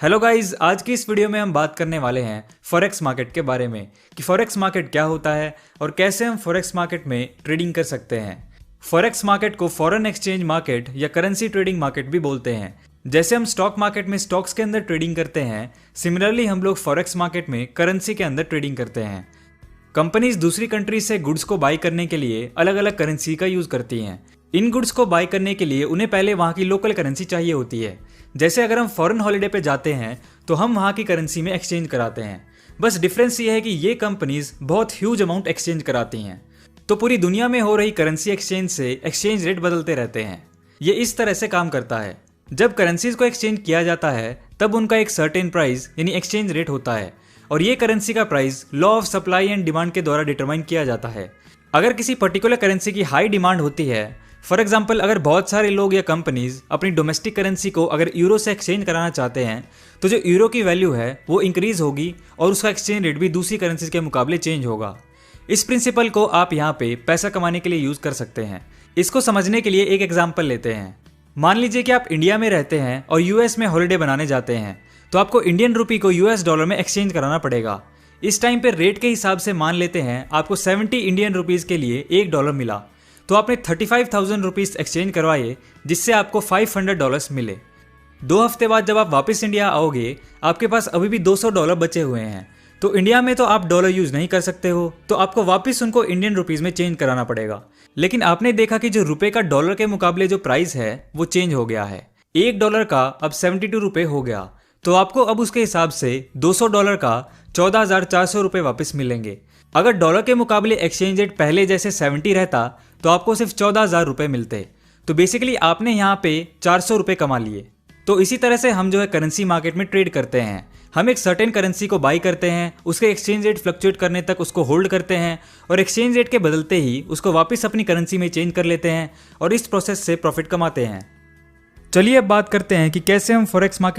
Hello guys, आज की इस वीडियो में हम बात करने वाले हैं फॉरेक्स मार्केट के बारे में कि फॉरेक्स मार्केट क्या होता है और कैसे हम फॉरेक्स मार्केट में ट्रेडिंग कर सकते हैं। फॉरेक्स मार्केट को फॉरेन एक्सचेंज मार्केट या करेंसी ट्रेडिंग मार्केट भी बोलते हैं। जैसे हम स्टॉक मार्केट में स्टॉक्स के अंदर ट्रेडिंग करते हैं, सिमिलरली हम लोग फॉरेक्स मार्केट में करेंसी के अंदर ट्रेडिंग करते हैं। कंपनीज दूसरी कंट्री से गुड्स को बाई करने के लिए अलग अलग करेंसी का यूज करती हैं। इन गुड्स को बाई करने के लिए उन्हें पहले वहाँ की लोकल करेंसी चाहिए होती है। जैसे अगर हम फॉरेन हॉलिडे पे जाते हैं तो हम वहाँ की करेंसी में एक्सचेंज कराते हैं। बस डिफरेंस ये है कि ये कंपनीज बहुत ह्यूज अमाउंट एक्सचेंज कराती हैं। तो पूरी दुनिया में हो रही करेंसी एक्सचेंज से एक्सचेंज रेट बदलते रहते हैं। ये इस तरह से काम करता है, जब करेंसीज को एक्सचेंज किया जाता है तब उनका एक सर्टेन प्राइस यानी एक्सचेंज रेट होता है और ये करेंसी का price law of supply and demand के द्वारा डिटरमाइन किया जाता है। अगर किसी पर्टिकुलर करेंसी की हाई डिमांड होती है, फॉर एग्जाम्पल अगर बहुत सारे लोग या कंपनीज अपनी डोमेस्टिक करेंसी को अगर यूरो से एक्सचेंज कराना चाहते हैं तो जो यूरो की वैल्यू है वो इंक्रीज होगी और उसका एक्सचेंज रेट भी दूसरी करेंसी के मुकाबले चेंज होगा। इस प्रिंसिपल को आप यहाँ पे पैसा कमाने के लिए यूज कर सकते हैं। इसको समझने के लिए एक एग्जाम्पल लेते हैं। मान लीजिए कि आप इंडिया में रहते हैं और यूएस में हॉलिडे बनाने जाते हैं, तो आपको इंडियन रुपी को यूएस डॉलर में एक्सचेंज कराना पड़ेगा। इस टाइम पे रेट के हिसाब से मान लेते हैं आपको 70 इंडियन रुपीज के लिए $1 मिला, तो आपने 35,000 रुपीज एक्सचेंज करवाए जिससे आपको $500 मिले। 2 हफ्ते बाद जब आप वापस इंडिया आओगे, आपके पास अभी भी $200 बचे हुए हैं। तो इंडिया में तो आप डॉलर यूज नहीं कर सकते हो, तो आपको वापस उनको इंडियन रुपीज में चेंज कराना पड़ेगा। लेकिन आपने देखा कि जो रुपए का डॉलर के मुकाबले जो प्राइस है वो चेंज हो गया है। $1 का अब 72 रुपए हो गया, तो आपको अब उसके हिसाब से $200 का 14,400 रुपए वापस मिलेंगे। अगर डॉलर के मुकाबले एक्सचेंज रेट पहले जैसे 70 रहता तो आपको सिर्फ 14,000 रुपए मिलते। तो बेसिकली आपने यहाँ पे 400 रुपए कमा लिए। तो इसी तरह से हम जो है करेंसी मार्केट में ट्रेड करते हैं। हम एक सर्टेन करेंसी को बाई करते हैं, उसके एक्सचेंज रेट फ्लक्चुएट करने तक उसको होल्ड करते हैं और एक्सचेंज रेट के बदलते ही उसको वापस अपनी करेंसी में चेंज कर लेते हैं और इस प्रोसेस से प्रॉफिट कमाते हैं। चलिए अब बात करते हैं कि कैसे हम फॉरेक्स मार्केट